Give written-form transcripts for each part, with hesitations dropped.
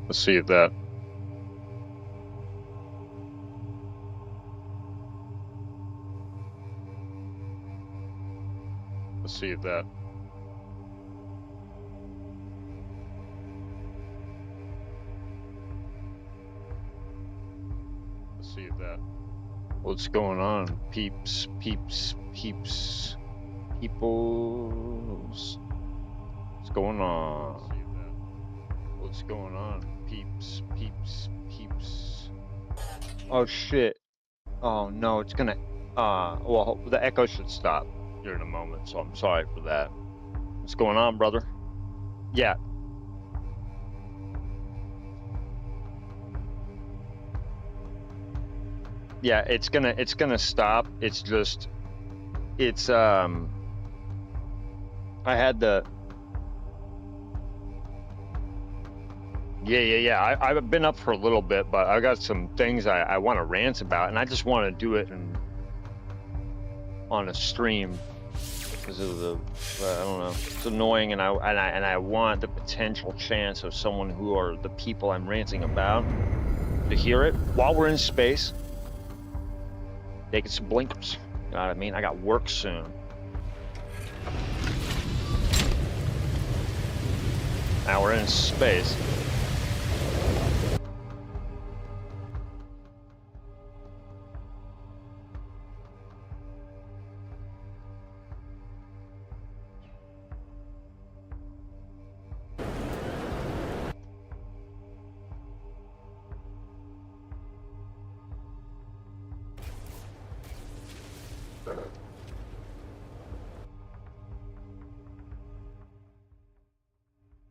Let's see if that. Let's see if that. Let's see if that. What's going on, peeps, peeps, peeps, peoples? What's going on? What's going on, peeps, peeps, peeps? Oh shit! Oh no, it's gonna. Well, the echo should stop here in a moment, so I'm sorry for that. What's going on, brother? Yeah. Yeah, it's gonna stop. It's just, I had the. Yeah. I've been up for a little bit, but I got some things I want to rant about, and I just want to do it on a stream because of the, I don't know, it's annoying, and I want the potential chance of someone who are the people I'm ranting about to hear it while we're in space, taking some blinkers. You know what I mean? I got work soon. Now we're in space.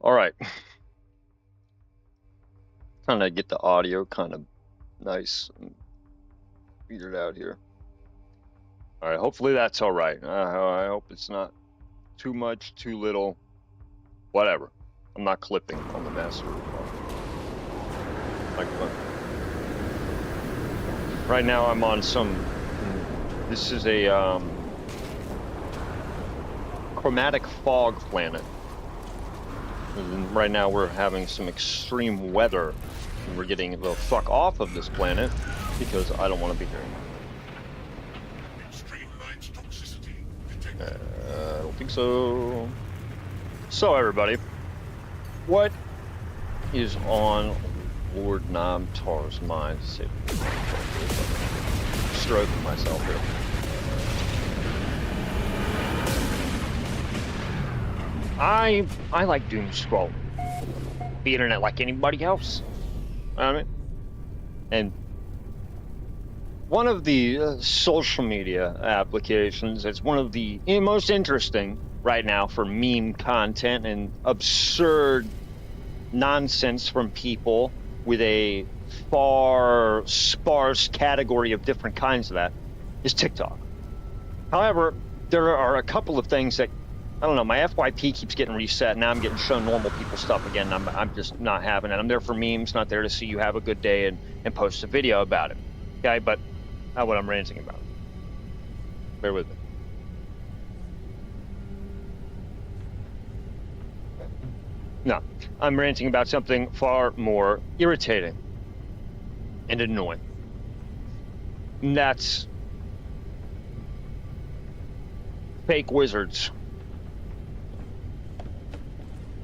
All right. Trying to get the audio kind of nice and figured out here. All right. Hopefully that's all right. I hope it's not too much, too little, whatever. I'm not clipping on the master microphone. Right now I'm on some, this is a chromatic fog planet. And right now we're having some extreme weather, and we're getting the fuck off of this planet because I don't want to be here anymore. Extreme light toxicity detected. I don't think so. So everybody, what is on Lord Namtar's mind? Stroking myself here. I like doom scrolling the internet like anybody else. I mean, and one of the social media applications that's one of the most interesting right now for meme content and absurd nonsense from people with a far sparse category of different kinds of that is TikTok. However, there are a couple of things that, I don't know, my FYP keeps getting reset. Now I'm getting shown normal people stuff again. I'm just not having it. I'm there for memes, not there to see you have a good day and post a video about it. Okay, but not what I'm ranting about. Bear with me. No, I'm ranting about something far more irritating and annoying. And that's fake wizards.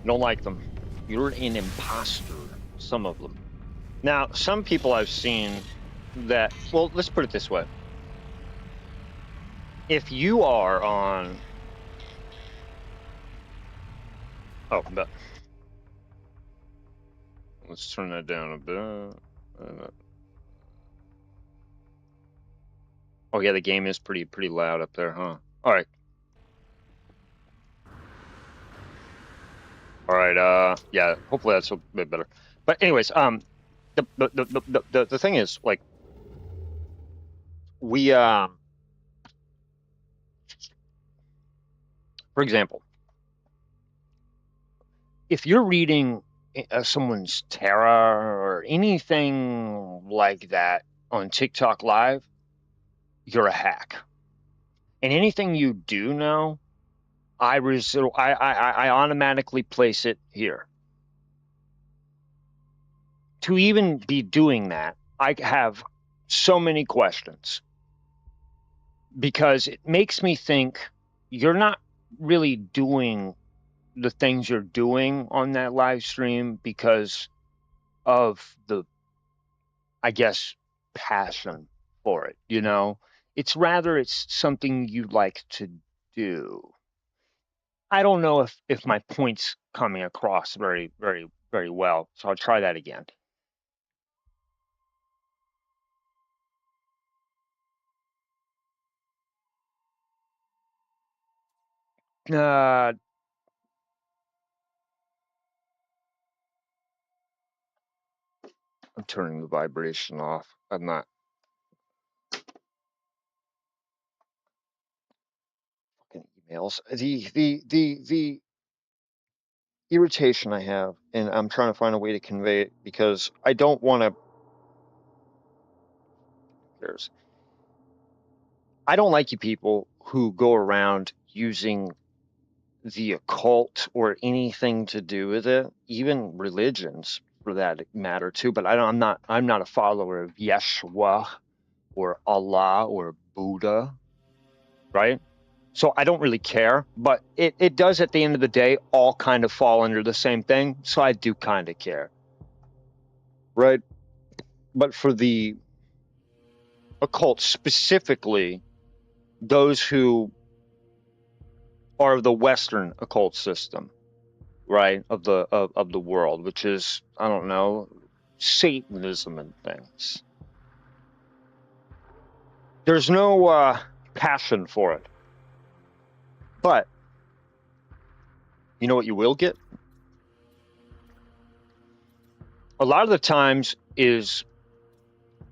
Don't like them. You're an imposter, some of them. Now, some people I've seen that, well, let's put it this way. If you are on, oh, but let's turn that down a bit. Oh yeah, the game is pretty loud up there, huh? All right. All right. Yeah. Hopefully that's a bit better. But anyways, the thing is, like, we for example, if you're reading someone's tarot or anything like that on TikTok Live, you're a hack. And anything you do know, I automatically place it here. to even be doing that, I have so many questions, because it makes me think you're not really doing the things you're doing on that live stream because of the, I guess, passion for it, you know? It's rather it's something you like to do. I don't know if my point's coming across very, very, very well, so I'll try that again. Uh, I'm turning the vibration off. I'm not fucking emails. The irritation I have, and I'm trying to find a way to convey it because I don't want to. There's, I don't like you people who go around using the occult or anything to do with it, even religions for that matter too. But I'm not a follower of Yeshua or Allah or Buddha, right? So I don't really care, but it does at the end of the day all kind of fall under the same thing. So I do kind of care, right? But for the occult specifically, those who are of the Western occult system, right, of the world, which is, I don't know, Satanism and things. There's no passion for it, but you know what you will get a lot of the times is,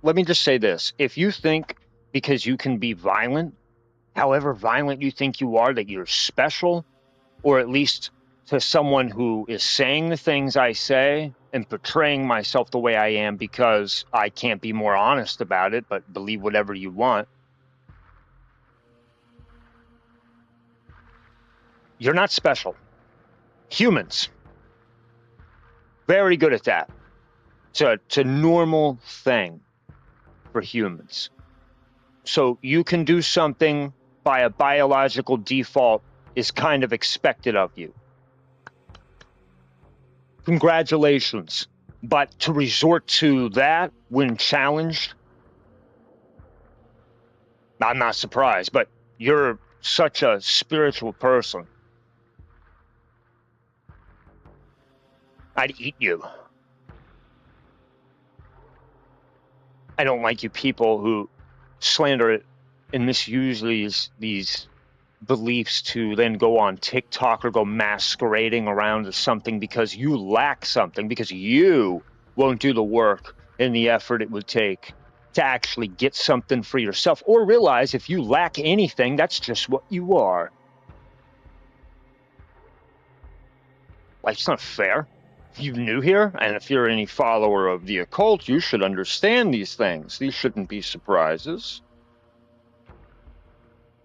let me just say this: if you think because you can be violent, however violent you think you are, that you're special, or at least to someone who is saying the things I say and portraying myself the way I am because I can't be more honest about it, but believe whatever you want, you're not special. Humans, very good at that. It's a normal thing for humans. So you can do something by a biological default is kind of expected of you. Congratulations. But to resort to that when challenged, I'm not surprised, but you're such a spiritual person. I'd eat you. I don't like you people who slander it and misuse these beliefs to then go on TikTok or go masquerading around as something because you lack something, because you won't do the work and the effort it would take to actually get something for yourself, or realize if you lack anything, that's just what you are. Life's not fair. If you're new here, and if you're any follower of the occult, you should understand these things. These shouldn't be surprises.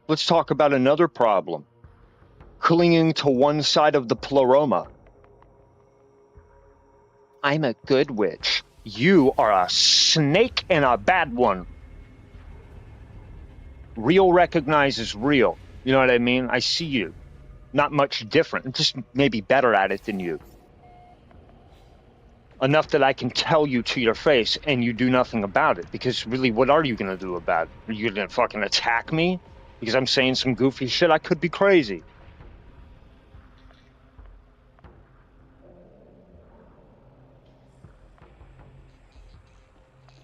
Let's talk about another problem: clinging to one side of the pleroma. I'm a good witch. You are a snake and a bad one. Real recognizes real. You know what I mean? I see you. Not much different. Just maybe better at it than you. Enough that I can tell you to your face and you do nothing about it. Because really, what are you going to do about it? Are you going to fucking attack me because I'm saying some goofy shit? I could be crazy.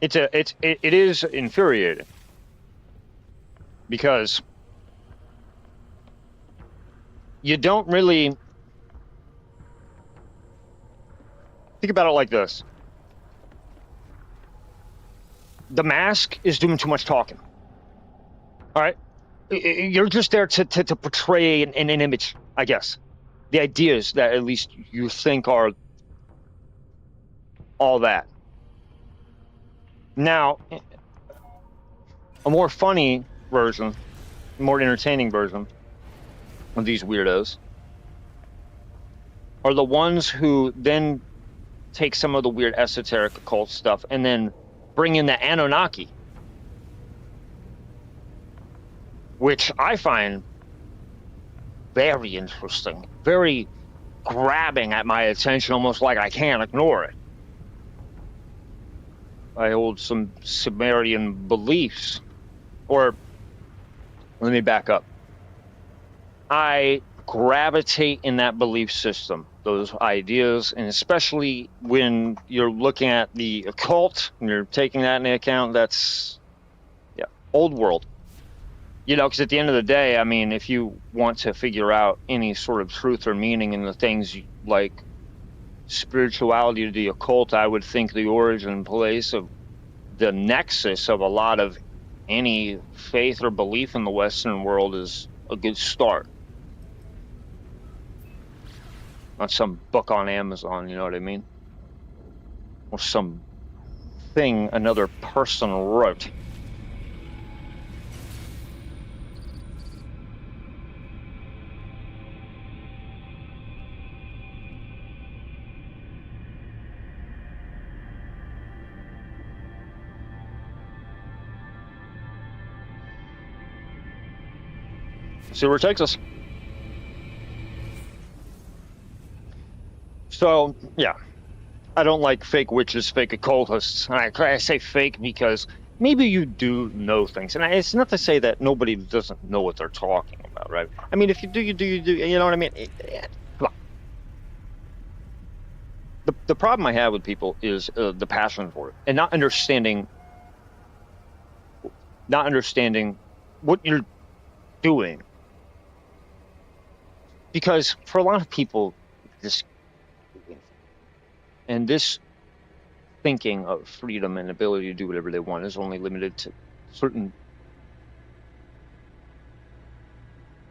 It is infuriating because you don't really think about it like this. The mask is doing too much talking. All right? You're just there to portray an image, I guess. The ideas that at least you think are all that. Now, a more funny version, more entertaining version of these weirdos are the ones who then take some of the weird esoteric occult stuff and then bring in the Anunnaki, which I find very interesting, very grabbing at my attention, almost like I can't ignore it. I hold some Sumerian beliefs, or let me back up. I gravitate in that belief system, those ideas, and especially when you're looking at the occult and you're taking that into account, that's, yeah, old world. You know, because at the end of the day, I mean, if you want to figure out any sort of truth or meaning in the things like spirituality or the occult, I would think the origin place of the nexus of a lot of any faith or belief in the Western world is a good start. Not some book on Amazon, you know what I mean? Or some thing another person wrote. See where it takes us. So, yeah, I don't like fake witches, fake occultists. And I say fake because maybe you do know things. And it's not to say that nobody doesn't know what they're talking about, right? I mean, if you do, you do, you do. You know what I mean? Come on. The problem I have with people is the passion for it and not understanding what you're doing. Because for a lot of people, this thinking of freedom and ability to do whatever they want is only limited to certain.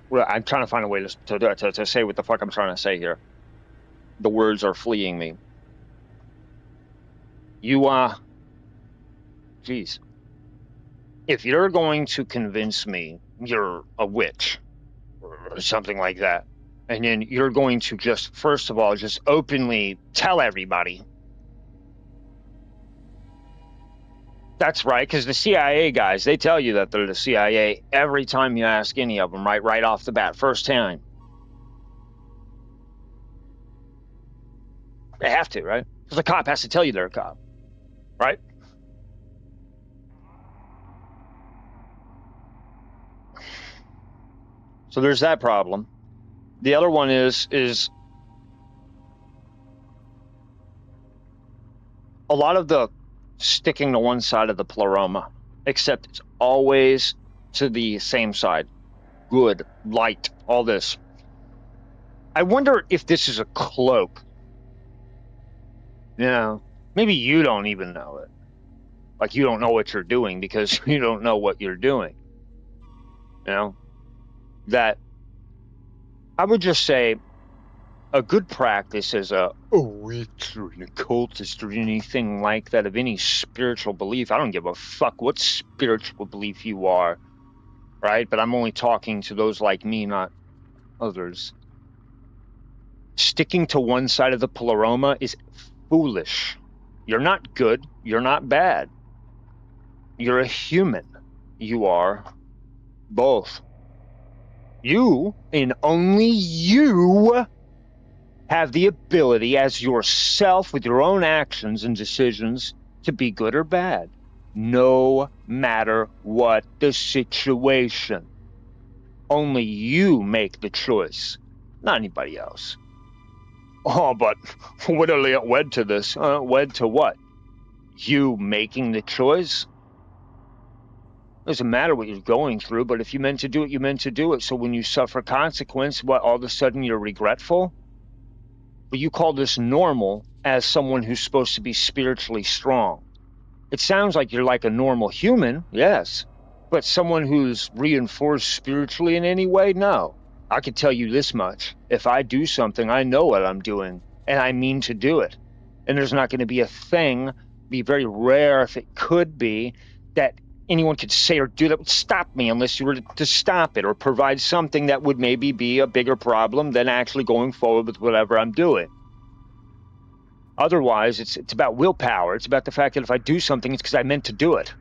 Well, I'm trying to find a way to say what the fuck I'm trying to say here. The words are fleeing me. Geez. If you're going to convince me you're a witch or something like that, and then you're going to just, first of all, just openly tell everybody. That's right, because the CIA guys, they tell you that they're the CIA every time you ask any of them, right off the bat, first time. They have to, right? Because the cop has to tell you they're a cop, right? So there's that problem. The other one is a lot of the sticking to one side of the pleroma, except it's always to the same side. Good, light, all this. I wonder if this is a cloak. You know, maybe you don't even know it. Like you don't know what you're doing because you don't know what you're doing. You know, that I would just say a good practice as a witch or an occultist or anything like that of any spiritual belief. I don't give a fuck what spiritual belief you are, right? But I'm only talking to those like me, not others. Sticking to one side of the pleroma is foolish. You're not good. You're not bad. You're a human. You are both. You, and only you, have the ability as yourself with your own actions and decisions to be good or bad, no matter what the situation. Only you make the choice, not anybody else. Oh, but what wed to this? Wed to what? You making the choice? Doesn't matter what you're going through, but if you meant to do it, you meant to do it. So when you suffer consequence, what, all of a sudden you're regretful? But you call this normal as someone who's supposed to be spiritually strong. It sounds like you're like a normal human, yes. But someone who's reinforced spiritually in any way, no. I can tell you this much. If I do something, I know what I'm doing, and I mean to do it. And there's not going to be a thing, be very rare if it could be, that anyone could say or do that would stop me unless you were to stop it or provide something that would maybe be a bigger problem than actually going forward with whatever I'm doing. Otherwise, it's about willpower. It's about the fact that if I do something, it's because I meant to do it,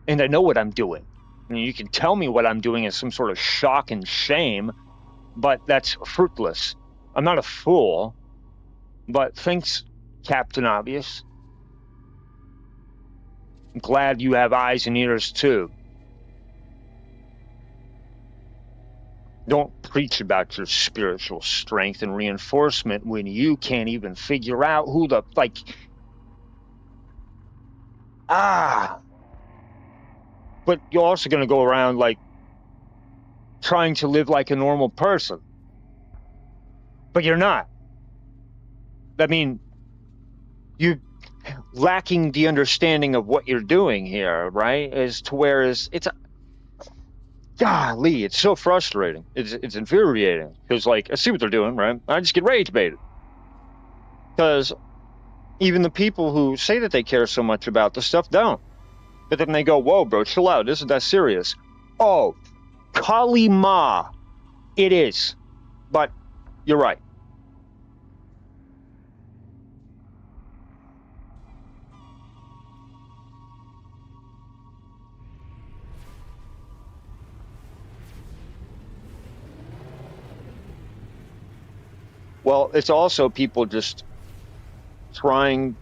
and I know what I'm doing. And you can tell me what I'm doing as some sort of shock and shame, but that's fruitless. I'm not a fool, but thanks, Captain Obvious. I'm glad you have eyes and ears too. Don't preach about your spiritual strength and reinforcement when you can't even figure out who the, like, but you're also going to go around like trying to live like a normal person, but you're not. I mean, you lacking the understanding of what you're doing here, right? As to whereas it's golly, it's so frustrating. It's infuriating because like I see what they're doing, right? I just get rage baited because even the people who say that they care so much about the stuff don't. But then they go, "Whoa, bro, chill out. Isn't that serious?" Oh, Kali Ma, it is. But you're right. Well, it's also people just trying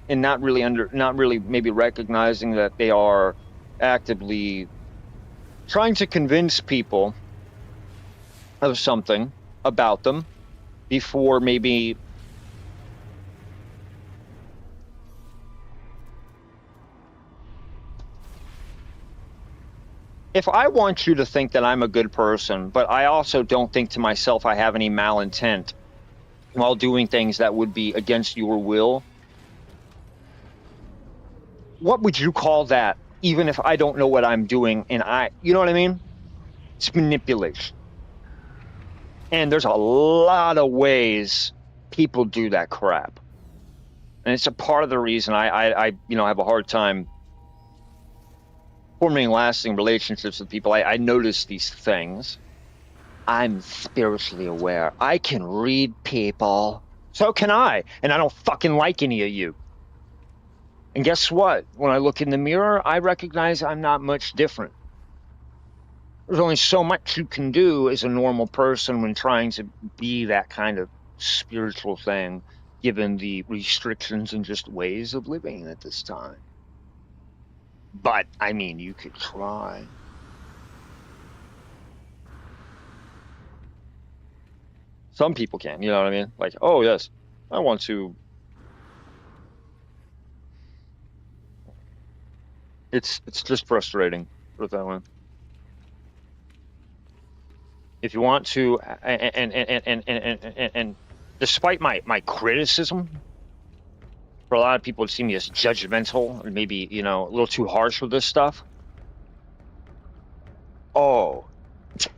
and not really maybe recognizing that they are actively trying to convince people of something about them before maybe if I want you to think that I'm a good person, but I also don't think to myself I have any malintent while doing things that would be against your will, what would you call that? Even if I don't know what I'm doing and you know what I mean? It's manipulation. And there's a lot of ways people do that crap. And it's a part of the reason I have a hard time forming lasting relationships with people. I notice these things. I'm spiritually aware. I can read people. So can I. And I don't fucking like any of you. And guess what? When I look in the mirror, I recognize I'm not much different. There's only so much you can do as a normal person when trying to be that kind of spiritual thing, given the restrictions and just ways of living at this time. But, I mean, you could try. Some people can, you know what I mean? Like, oh, yes, I want to. It's just frustrating, put it that way. If you want to, and despite my criticism, for a lot of people, it see me as judgmental or maybe, a little too harsh with this stuff. Oh,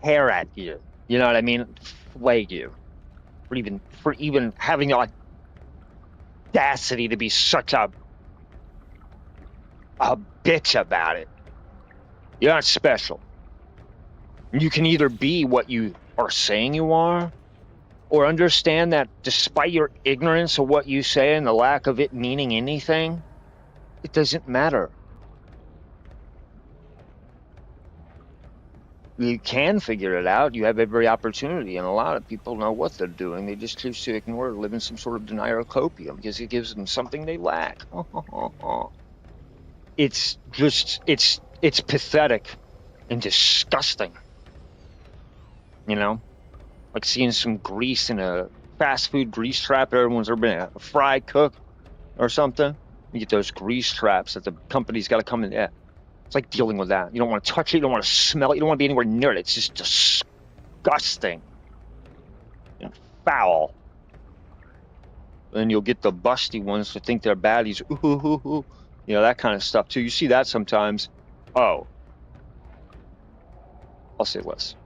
tear at you. You know what I mean? Flay you for even having the audacity to be such a bitch about it. You're not special. You can either be what you are saying you are, or understand that despite your ignorance of what you say and the lack of it meaning anything, it doesn't matter. You can figure it out. You have every opportunity, and a lot of people know what they're doing. They just choose to ignore it, live in some sort of denial copium because it gives them something they lack. It's just it's pathetic and disgusting. Like seeing some grease in a fast food grease trap. Everyone's ever been a fry cook or something. You get those grease traps that the company's got to come in. Yeah, it's like dealing with that. You don't want to touch it. You don't want to smell it. You don't want to be anywhere near it. It's just disgusting and foul. And you'll get the busty ones to think they're baddies. Ooh, ooh, ooh. That kind of stuff too. You see that sometimes. Oh, I'll say less.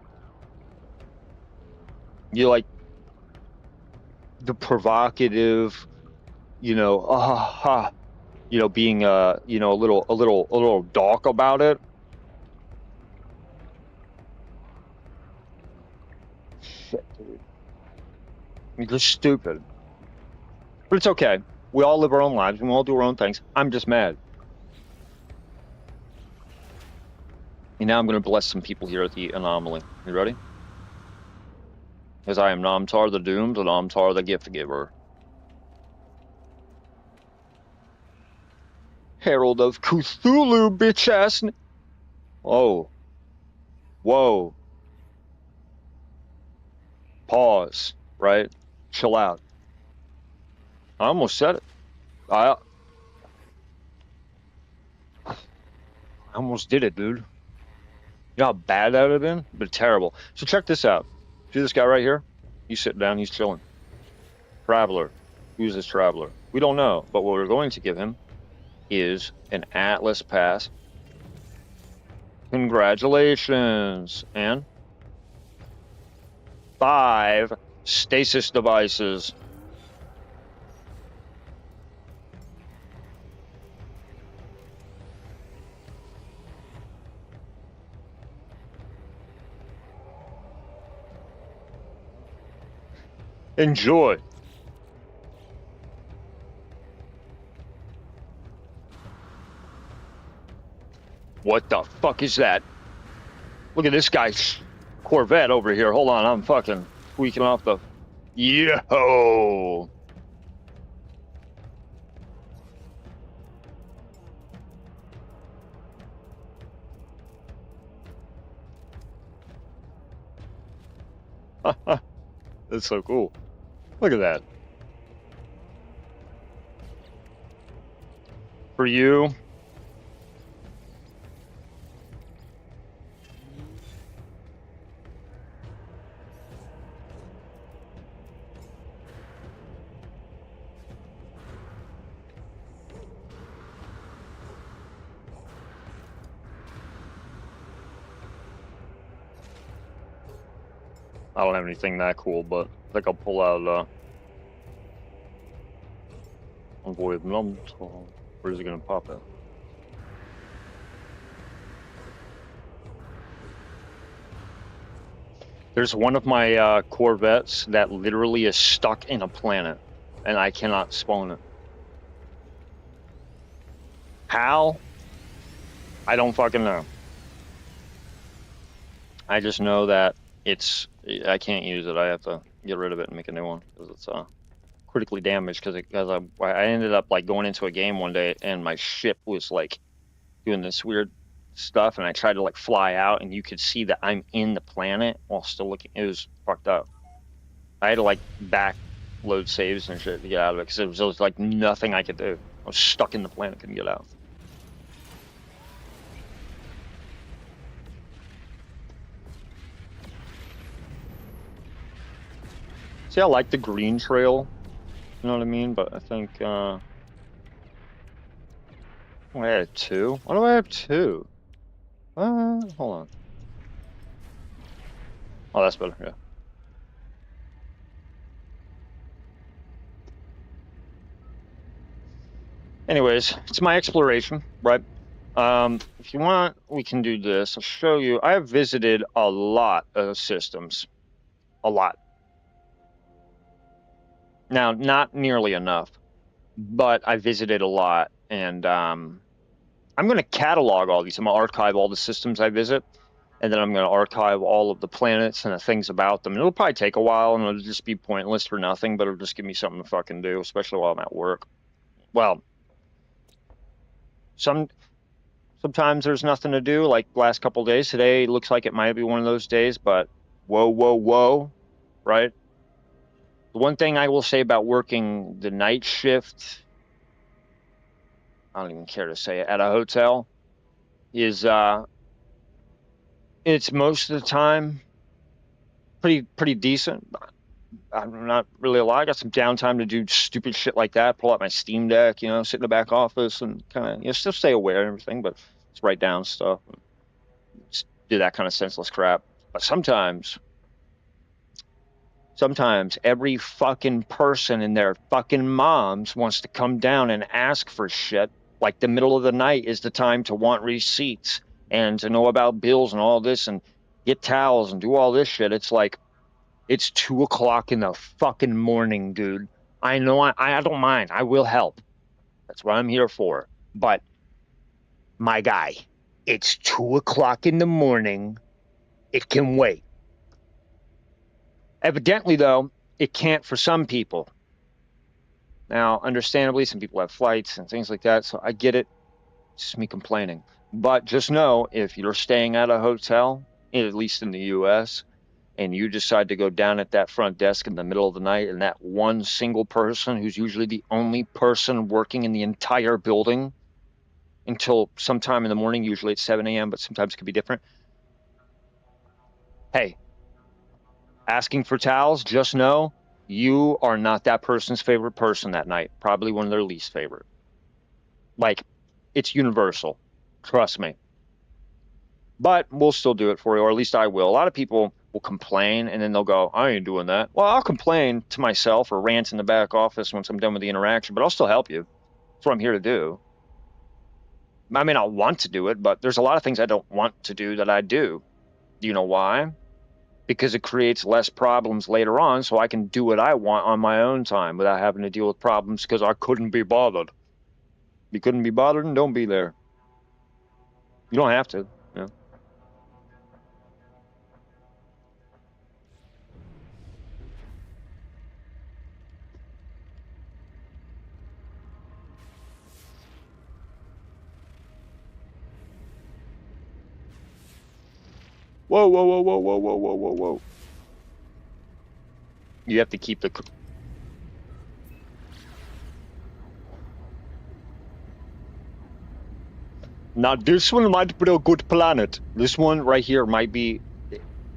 You like the provocative, being a little dark about it. Shit, dude. You're just stupid. But it's okay. We all live our own lives. We all do our own things. I'm just mad. And now I'm going to bless some people here at the anomaly. You ready? As I am Namtar the Doomed and Namtar the Gift Giver. Herald of Cthulhu, bitch ass. Oh. Whoa. Pause. Right? Chill out. I almost said it. I almost did it, dude. You know how bad that would have been? But terrible. So check this out. See this guy right here? He's sitting down, he's chilling. Traveler. Who's this traveler? We don't know, but what we're going to give him is an Atlas pass. Congratulations. And 5 stasis devices. Enjoy. What the fuck is that? Look at this guy's Corvette over here. Hold on, I'm fucking tweaking off the... Yo! That's so cool. Look at that. For you... I don't have anything that cool, but I think I'll pull out, Envoy of Numtal. Where's it gonna pop at? There's one of my Corvettes that literally is stuck in a planet, and I cannot spawn it. How? I don't fucking know. I just know that I can't use it. I have to get rid of it and make a new one because it's critically damaged. Because I ended up like going into a game one day and my ship was like doing this weird stuff, and I tried to like fly out, and you could see that I'm in the planet while still looking. It was fucked up. I had to like backload saves and shit to get out of it because it was like nothing I could do. I was stuck in the planet, couldn't get out. See, I like the green trail, you know what I mean? But I think, oh, I had 2. Why do I have 2? Hold on. Oh, that's better, yeah. Anyways, it's my exploration, right? If you want, we can do this. I'll show you. I have visited a lot of systems. A lot. Now, not nearly enough, but I visited a lot, and I'm going to catalog all these. I'm going to archive all the systems I visit, and then I'm going to archive all of the planets and the things about them. It'll probably take a while, and it'll just be pointless for nothing, but it'll just give me something to fucking do, especially while I'm at work. Well, sometimes there's nothing to do, like the last couple of days. Today looks like it might be one of those days, but whoa, whoa, whoa, right? The one thing I will say about working the night shift, I don't even care to say it, at a hotel, is it's most of the time pretty decent. I'm not really a lot. I got some downtime to do stupid shit like that. Pull out my Steam Deck, you know, sit in the back office and kind of, still stay aware and everything, but just write down stuff, and just do that kind of senseless crap. But sometimes every fucking person and their fucking moms wants to come down and ask for shit. Like the middle of the night is the time to want receipts and to know about bills and all this and get towels and do all this shit. It's like, it's 2 o'clock in the fucking morning, dude. I know I don't mind. I will help. That's what I'm here for. But my guy, it's 2 o'clock in the morning. It can wait. Evidently, though, it can't for some people. Now, understandably, some people have flights and things like that, so I get it. It's just me complaining. But just know if you're staying at a hotel, at least in the US, and you decide to go down at that front desk in the middle of the night, and that one single person who's usually the only person working in the entire building until sometime in the morning, usually it's 7 a.m., but sometimes it could be different. Hey, asking for towels, just know you are not that person's favorite person that night. Probably one of their least favorite. Like, it's universal. Trust me. But we'll still do it for you, or at least I will. A lot of people will complain and then they'll go, I ain't doing that. Well, I'll complain to myself or rant in the back office once I'm done with the interaction, but I'll still help you. That's what I'm here to do. I may not want to do it, but there's a lot of things I don't want to do that I do. Do you know why? Because it creates less problems later on, so I can do what I want on my own time without having to deal with problems because I couldn't be bothered. If you couldn't be bothered, and don't be there. You don't have to. You know? Whoa, whoa, whoa, whoa, whoa, whoa, whoa, whoa, whoa. You have to keep the. Now, this one might be a good planet. This one right here might be.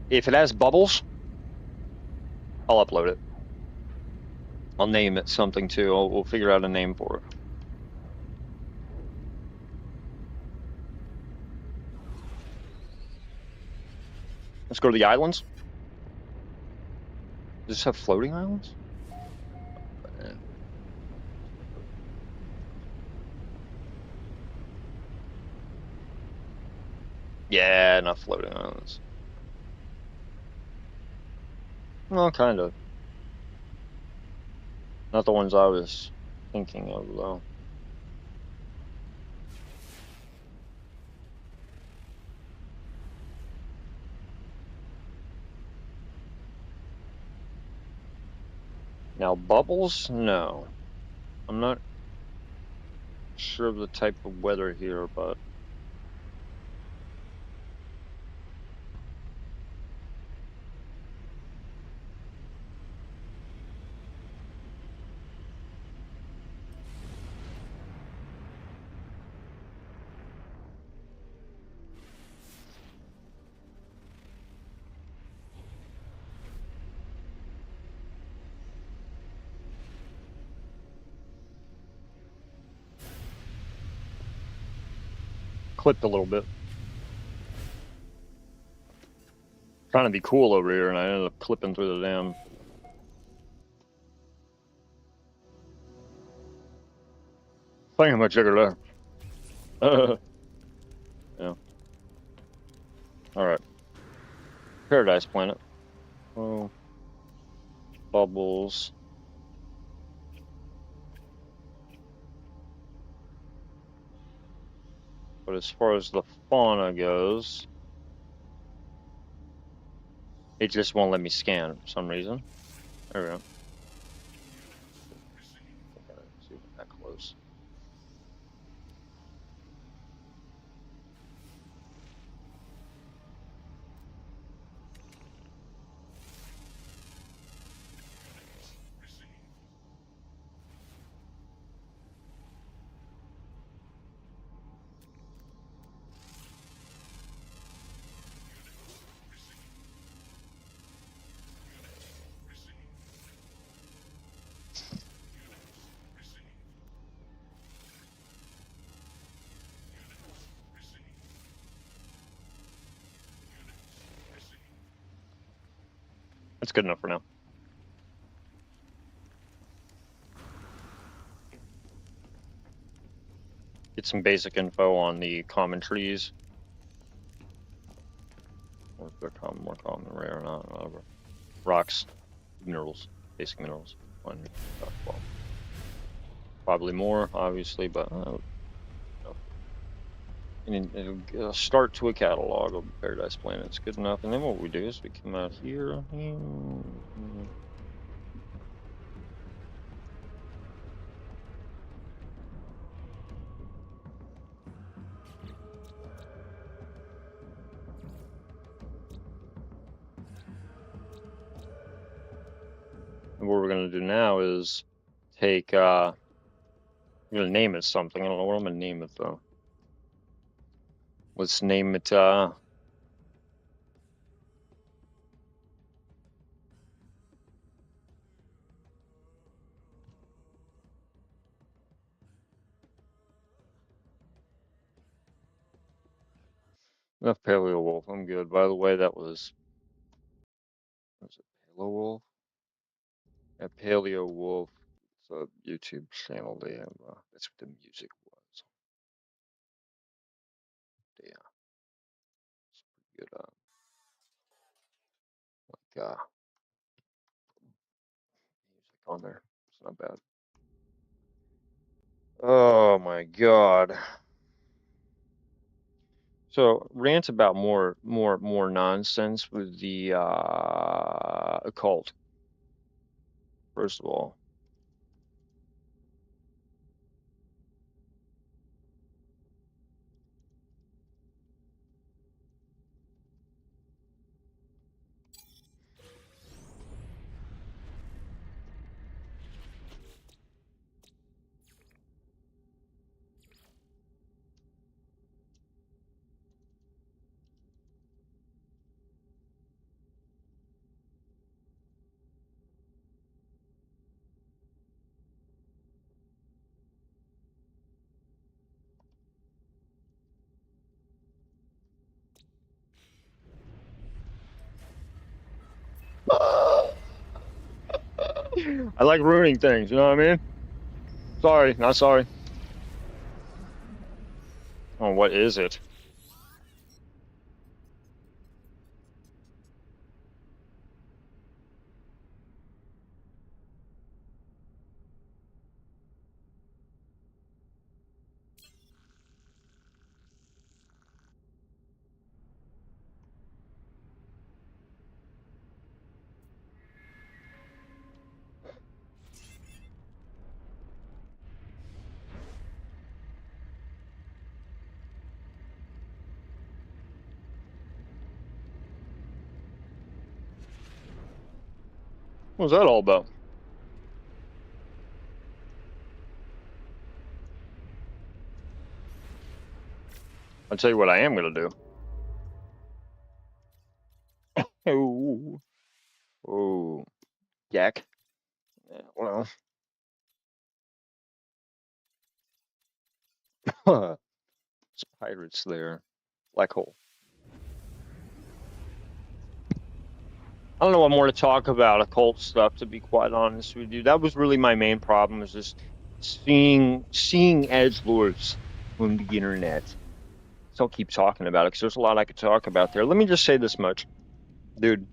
If it has bubbles, I'll upload it. I'll name it something too. We'll figure out a name for it. Let's go to the islands. Does this have floating islands? Yeah, not floating islands. Well, kind of. Not the ones I was thinking of, though. Now, bubbles? No. I'm not sure of the type of weather here, but... clipped a little bit. Trying to be cool over here, and I ended up clipping through the damn... Thank you much, sugar there. Yeah. Alright. Paradise planet. Oh. Bubbles. But as far as the fauna goes, it just won't let me scan for some reason. There we go. Okay, see if that close. That's good enough for now. Get some basic info on the common trees. Or if they're common, more common, rare or not, whatever. Rocks, minerals, basic minerals. 100 stuff. Well, probably more, obviously, but and it'll start to a catalog of Paradise Planets. Good enough. And then what we do is we come out here. And what we're going to do now is take, I'm going to name it something. I don't know what I'm going to name it, though. Let's name it, enough Paleo Wolf. I'm good. By the way, that was it Paleo Wolf? Yeah, Paleo Wolf. It's a YouTube channel. They have, that's what the music was. Yeah, it's pretty good. Like, music on there. It's not bad. Oh my God. So rant about more nonsense with the occult. First of all, I like ruining things. You know what I mean? Sorry, not sorry. Oh, what is it? What was that all about? I'll tell you what I am gonna do. Oh, oh, yak. Yeah, well, it's pirates there. Black hole. I don't know what more to talk about occult stuff, to be quite honest with you. That was really my main problem, is just seeing edgelords on the internet. So I'll keep talking about it because there's a lot I could talk about there. Let me just say this much, dude.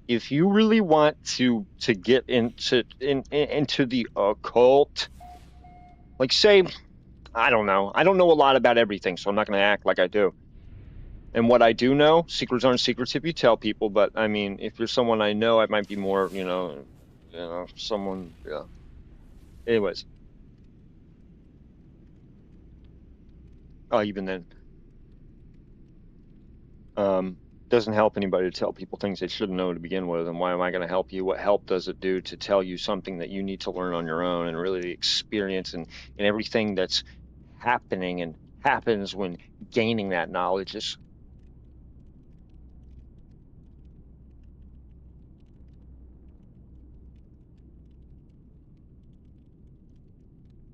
If you really want to get into the occult, like say, I don't know. I don't know a lot about everything, so I'm not going to act like I do. And what I do know, secrets aren't secrets if you tell people. But I mean, if you're someone I know, I might be more, someone. Yeah. Anyways, even then, doesn't help anybody to tell people things they shouldn't know to begin with. And why am I going to help you? What help does it do to tell you something that you need to learn on your own, and really the experience and everything that's happening and happens when gaining that knowledge is.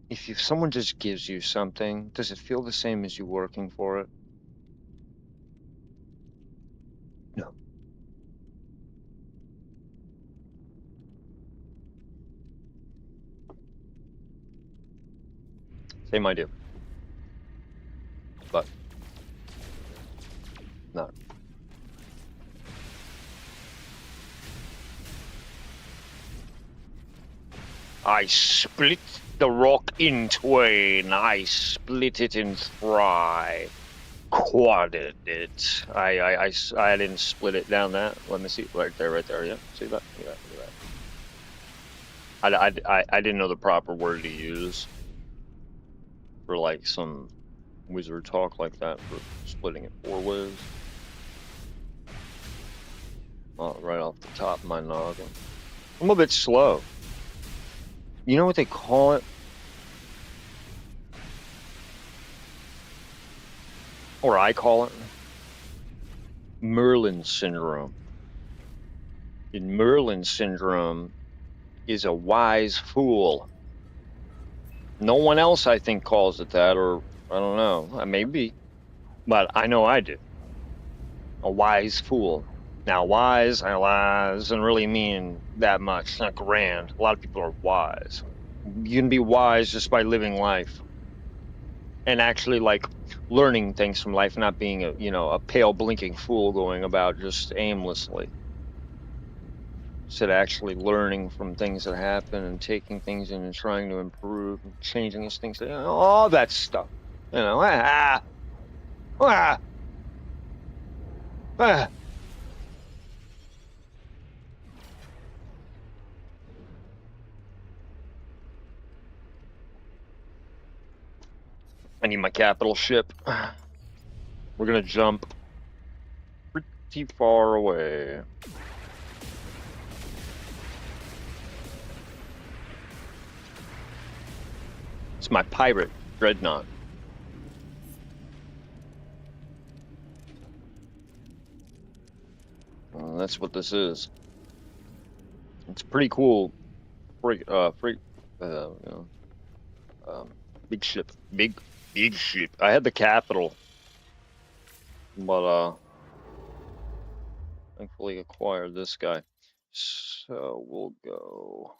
If someone just gives you something, does it feel the same as you working for it? No. Same idea, but not. I split the rock in twain. I split it in three. Quadded it. I didn't split it down that. Let me see. Right there, right there. Yeah. See that? Look at that. Look at that. I didn't know the proper word to use for like some wizard talk like that for splitting it 4 ways. Oh, right off the top of my noggin. I'm a bit slow. You know what they call it? Or I call it? Merlin syndrome. In Merlin syndrome is a wise fool. No one else, I think, calls it that, or I don't know. Maybe, but I know I do. A wise fool. Now, wise doesn't really mean that much. It's not grand. A lot of people are wise. You can be wise just by living life and actually like learning things from life, not being a pale blinking fool going about just aimlessly. Instead of actually learning from things that happen and taking things in and trying to improve and changing these things, all that stuff. Ah, ah, ah. I need my capital ship. We're gonna jump pretty far away. It's my pirate dreadnought. That's what this is. It's pretty cool. You know, big ship, big ship. I had the capital, but thankfully acquired this guy. So we'll go.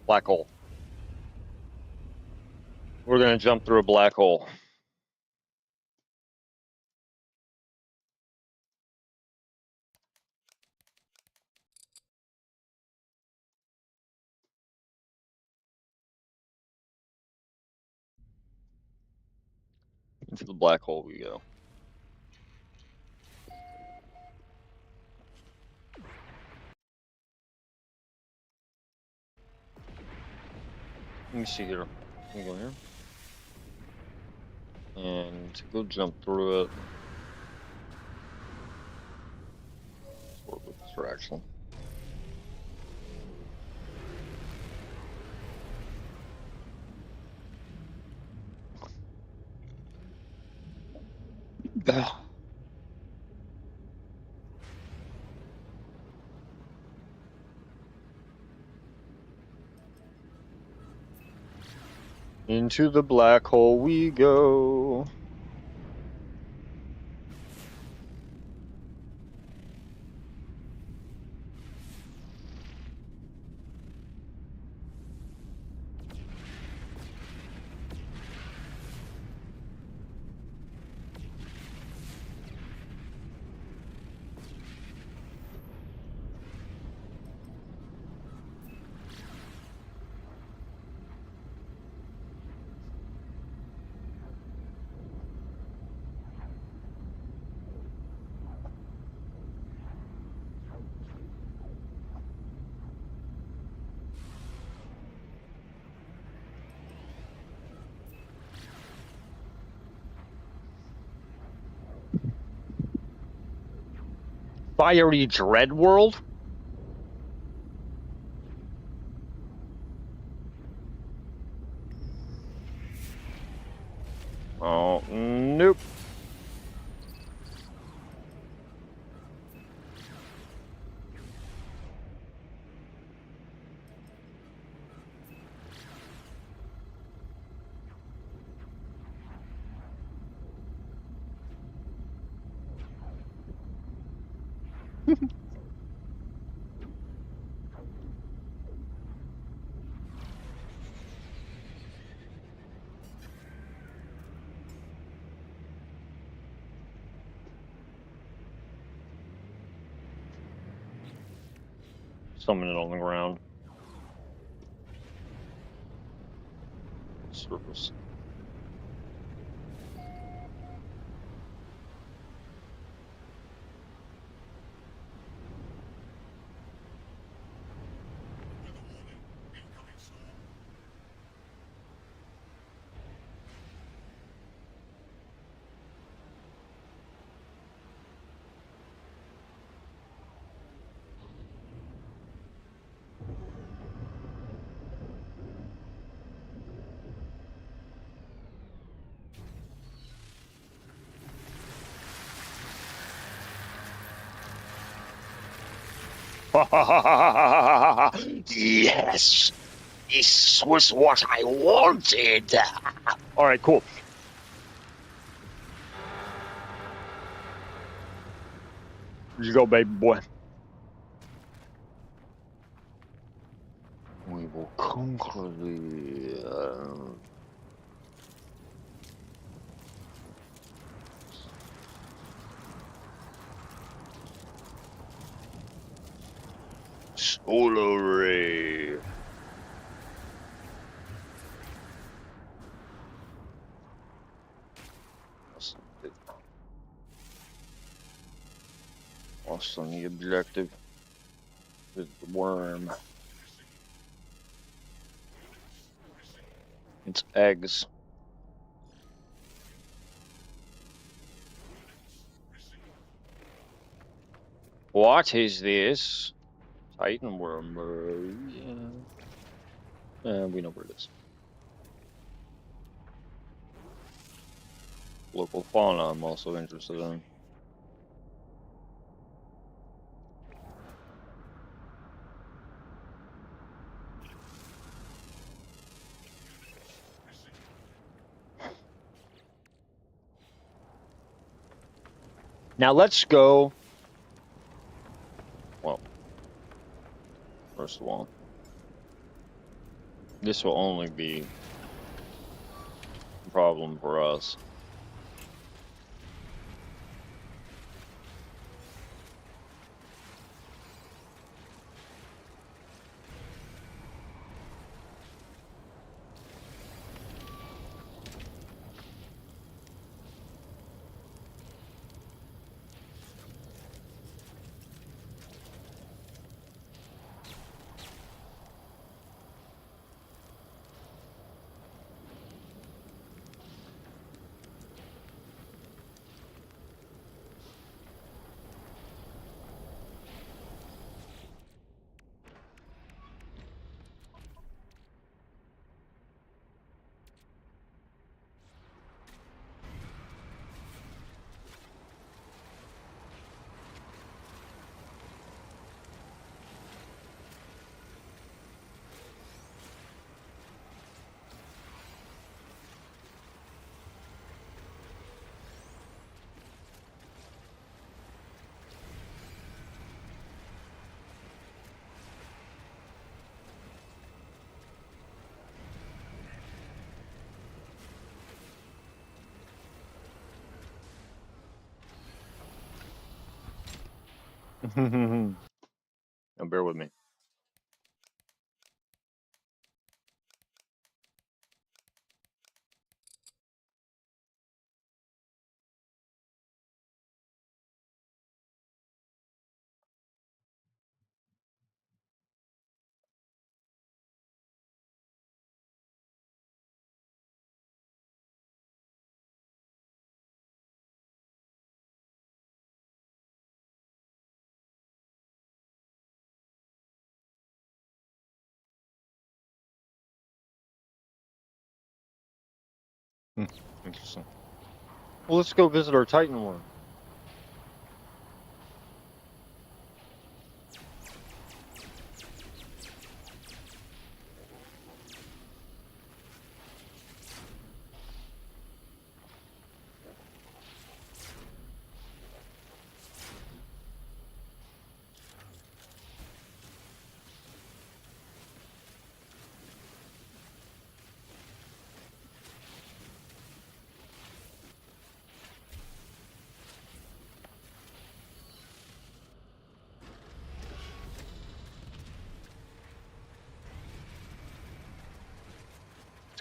Black hole. We're gonna jump through a black hole. Into the black hole we go. Let me see here. Let me go here. And go jump through it. Work with this direction. Into the black hole we go. Fiery Dread World? Oh, nope. Summon it on the ground. Surface. Weather warning. Incoming storm. Yes! This was what I wanted! Alright, cool. You go, baby boy. We will conquer the... Solar Ray. Also, the objective is the worm. It's eggs. What is this? Titan worm. Yeah. We know where it is. Local fauna I'm also interested in. Now let's go. Well, first of all, this will only be a problem for us. Now bear with me. Interesting. Well, let's go visit our Titan worm.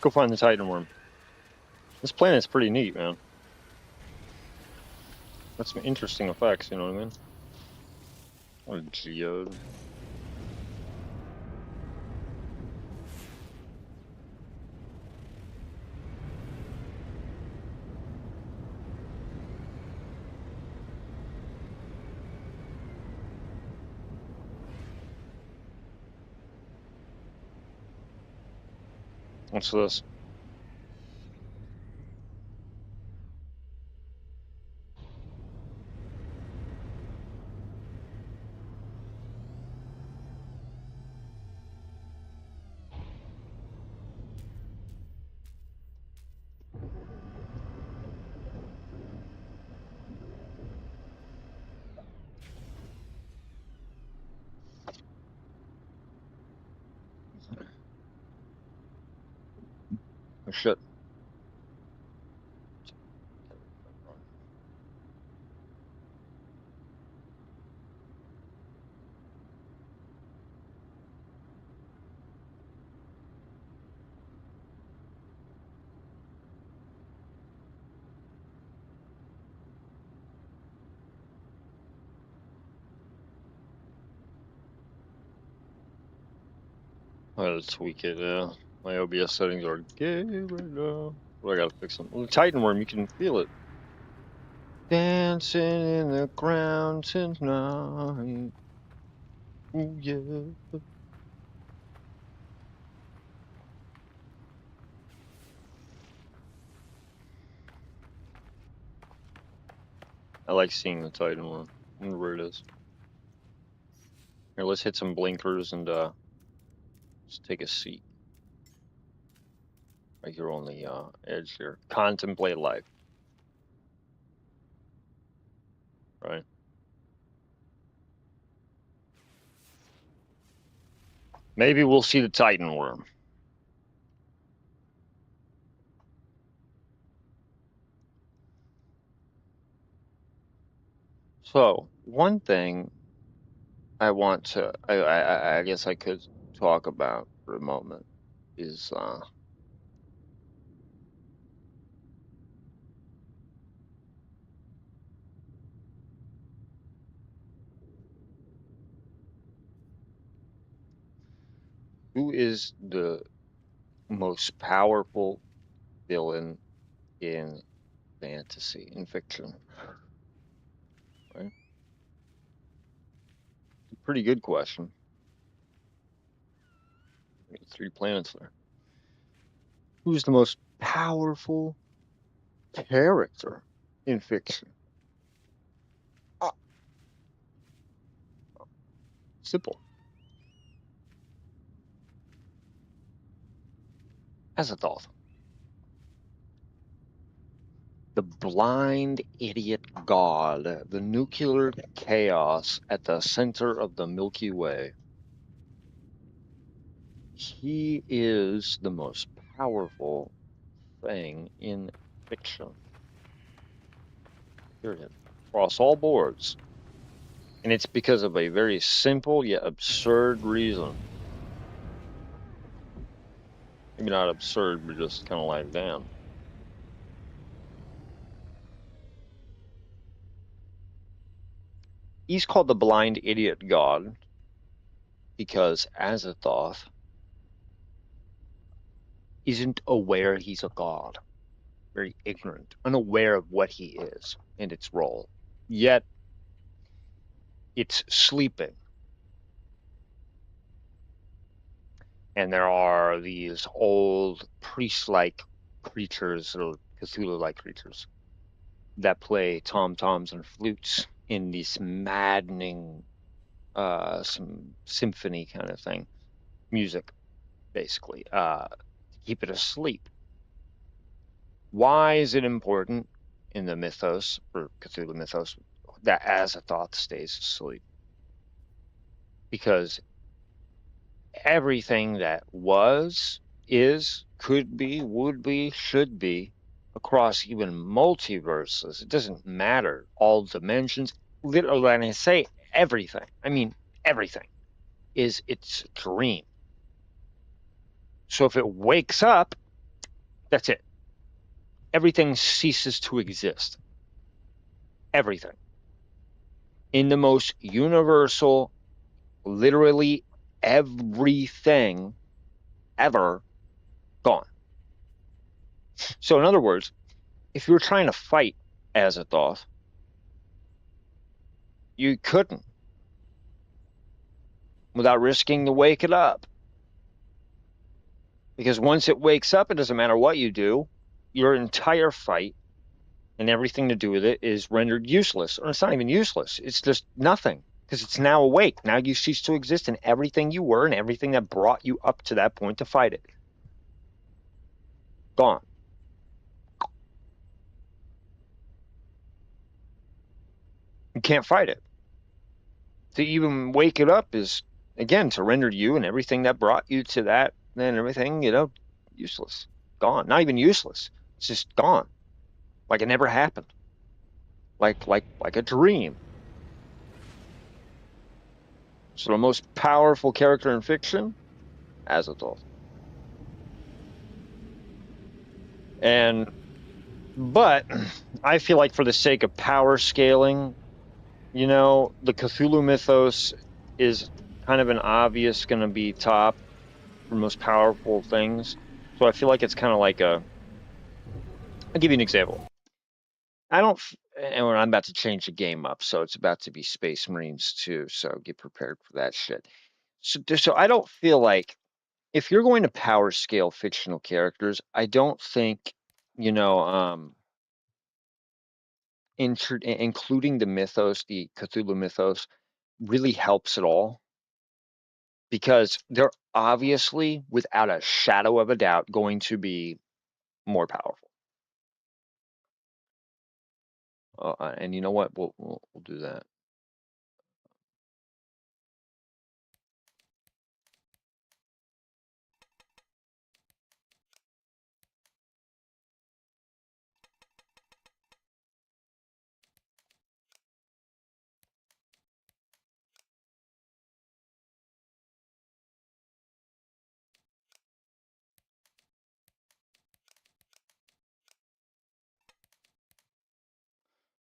go find the Titan worm. This planet's pretty neat, man. Got some interesting effects, you know what I mean? What a geode. What's this? Oh, shit. I gotta tweak it, yeah. My OBS settings are gay right now. Well, I gotta fix them. Well, the Titan worm, you can feel it. Dancing in the ground tonight. Ooh, yeah. I like seeing the Titan worm. I wonder where it is. Here, let's hit some blinkers and just take a seat. Right here on the edge here. Contemplate life. Right? Maybe we'll see the Titan worm. So, one thing I want to, I guess I could talk about for a moment is who is the most powerful villain in fantasy, in fiction? Right? Pretty good question. 3 planets there. Who's the most powerful character in fiction? Ah, simple. As a thought. The blind idiot god, the nuclear chaos at the center of the Milky Way. He is the most powerful thing in fiction. Period. Across all boards. And it's because of a very simple yet absurd reason. Maybe not absurd, but just kind of like, damn. He's called the blind idiot god because Azathoth isn't aware he's a god. Very ignorant, unaware of what he is and its role. Yet it's sleeping. And there are these old priest-like creatures, or Cthulhu-like creatures, that play tom-toms and flutes in this maddening, some symphony kind of thing, music, basically, to keep it asleep. Why is it important in the mythos, or Cthulhu mythos, that Azathoth stays asleep? Because everything that was, is, could be, would be, should be, across even multiverses, it doesn't matter, all dimensions, literally, when I say everything, I mean everything, is its dream. So if it wakes up, That's it. Everything ceases to exist. Everything. In the most universal, literally everything ever gone. So, in other words, if you were trying to fight Azathoth, you couldn't without risking to wake it up. Because once it wakes up, it doesn't matter what you do, your entire fight and everything to do with it is rendered useless. Or it's not even useless, it's just nothing. Because it's now awake. Now you cease to exist, and everything you were and everything that brought you up to that point to fight it, gone. You can't fight it. To even wake it up is, again, to render you and everything that brought you to that, then everything, useless. Gone. Not even useless. It's just gone. Like it never happened. Like a dream. So the most powerful character in fiction, Azathoth. And but I feel like for the sake of power scaling, the Cthulhu mythos is kind of an obvious going to be top for most powerful things. So I feel like it's kind of like I'll give you an example. I don't, and I'm about to change the game up, so it's about to be Space Marines too. So get prepared for that shit. So I don't feel like if you're going to power scale fictional characters, I don't think, you know, including the mythos, the Cthulhu mythos, really helps at all because they're obviously, without a shadow of a doubt, going to be more powerful. And you know what? We'll do that.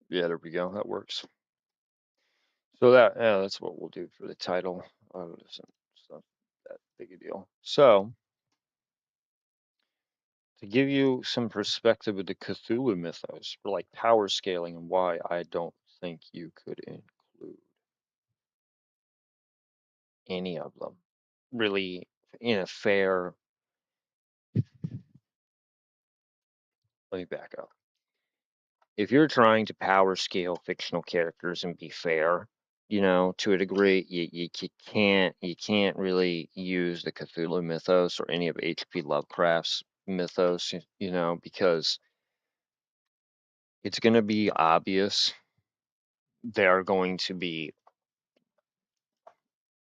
Yeah, there we go. That works. So that's what we'll do for the title. It's not that big a deal. So to give you some perspective of the Cthulhu mythos for like power scaling and why I don't think you could include any of them really in a fair. Let me back up. If you're trying to power scale fictional characters and be fair, to a degree, you can't really use the Cthulhu mythos or any of H.P. Lovecraft's mythos, because it's going to be obvious they are going to be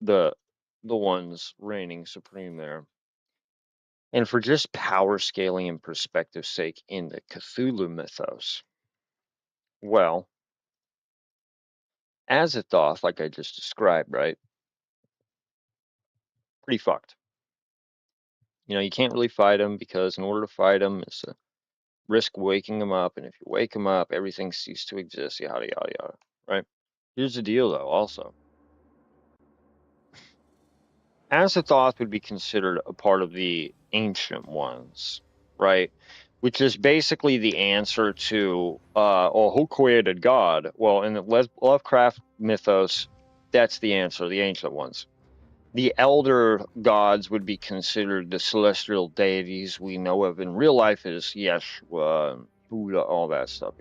the the ones reigning supreme there. And for just power scaling and perspective's sake in the Cthulhu mythos, well, Azathoth, like I just described, right? Pretty fucked. You can't really fight him because in order to fight him, it's a risk waking him up, and if you wake him up, everything ceases to exist, yada yada yada. Right? Here's the deal, though. Also, Azathoth would be considered a part of the Ancient Ones, right? Which is basically the answer to, who created God? Well, in the Lovecraft mythos, that's the answer, the Ancient Ones. The elder gods would be considered the celestial deities we know of in real life as Yeshua, Buddha, all that stuff,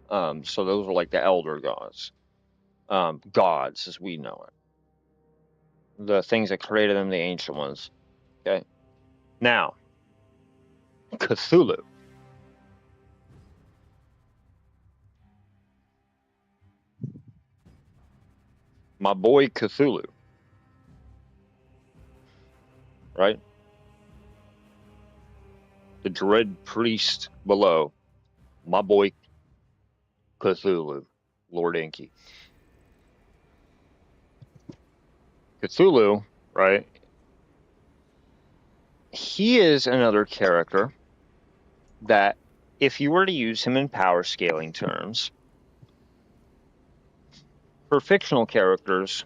So those are like the elder gods, gods as we know it. The things that created them, the ancient ones. Okay. Now, Cthulhu. My boy Cthulhu, right? The dread priest below. My boy Cthulhu, Lord Enki. Cthulhu, right? He is another character that if you were to use him in power scaling terms, for fictional characters,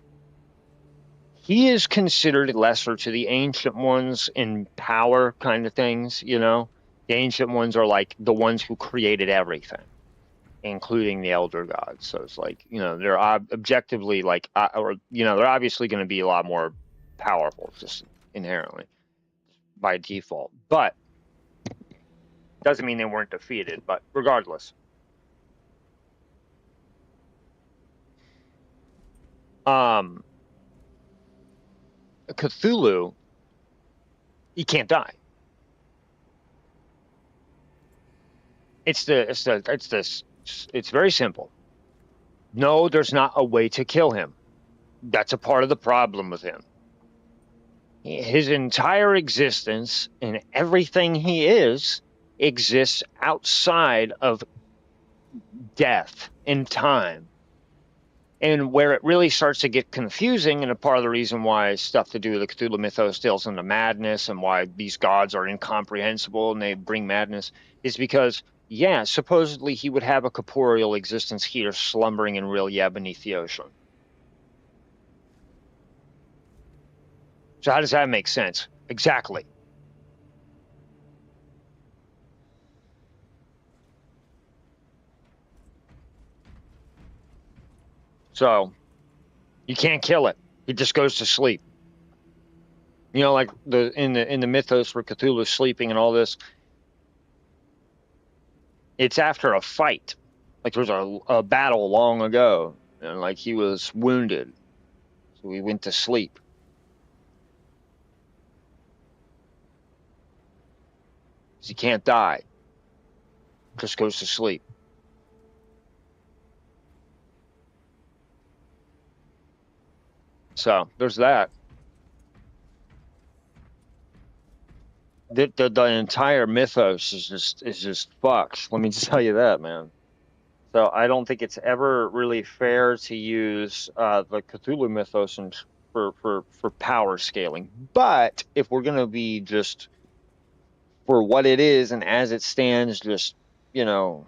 he is considered lesser to the Ancient Ones in power kind of things, you know? The Ancient Ones are like the ones who created everything, including the Elder Gods. So it's like, you know, they're objectively like, or, you know, they're obviously going to be a lot more powerful just inherently by default. But doesn't mean they weren't defeated, but regardless. Cthulhu, he can't die. It's very simple. No, there's not a way to kill him. That's a part of the problem with him. His entire existence and everything he is exists outside of death and time. And where it really starts to get confusing, and a part of the reason why stuff to do with the Cthulhu mythos deals into madness and why these gods are incomprehensible and they bring madness, is because, yeah, supposedly he would have a corporeal existence here slumbering in Rilya beneath the ocean. So how does that make sense? Exactly. So you can't kill it. It just goes to sleep. You know, like in the mythos where Cthulhu's sleeping and all this, it's after a fight. Like there was a battle long ago, and like he was wounded, so he went to sleep. He can't die. Just goes to sleep. So there's that. The entire mythos is just fucked. Let me just tell you that, man. So I don't think it's ever really fair to use the Cthulhu mythos for power scaling. But if we're gonna be just for what it is and as it stands, just you know,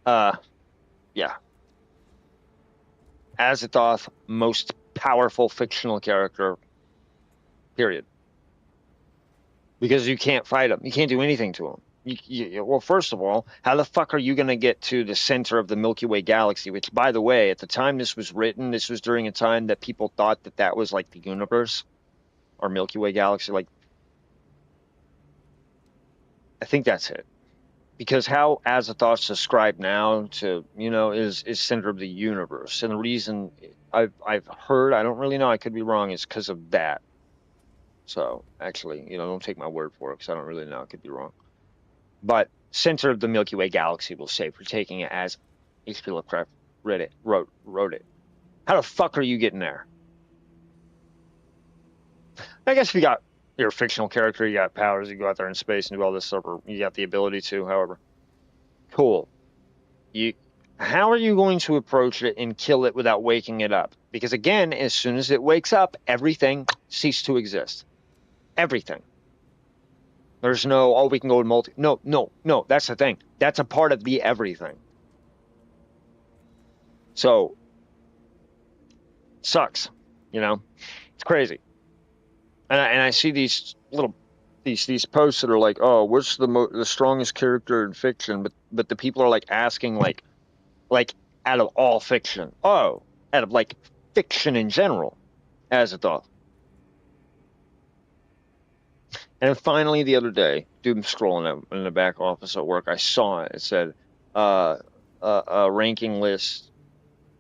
yeah, Azathoth, most powerful fictional character, period. Because you can't fight him, you can't do anything to him. Well, first of all, how the fuck are you going to get to the center of the Milky Way galaxy? Which, by the way, at the time this was written, this was during a time that people thought that that was like the universe or Milky Way galaxy. Like, I think that's it. Because how Azathoth's described now to, you know, is center of the universe. And the reason I've heard, I don't really know, I could be wrong, is because of that. So, actually, you know, don't take my word for it because I don't really know, I could be wrong. But center of the Milky Way galaxy, we'll say, for taking it as H.P. Lovecraft wrote it. How the fuck are you getting there? I guess if you got your fictional character, you got powers, you go out there in space and do all this stuff, or you got the ability to, however. Cool. How are you going to approach it and kill it without waking it up? Because again, as soon as it wakes up, everything ceases to exist. Everything. There's no, oh, we can go in multi. No, no, no. That's the thing. That's a part of the everything. So, sucks. You know, it's crazy. And I see these little these posts that are like, oh, what's the strongest character in fiction? But the people are like asking like out of all fiction. Oh, out of like fiction in general, as a thought. And finally, the other day, doom scrolling in the back office at work, I saw it. It said a ranking list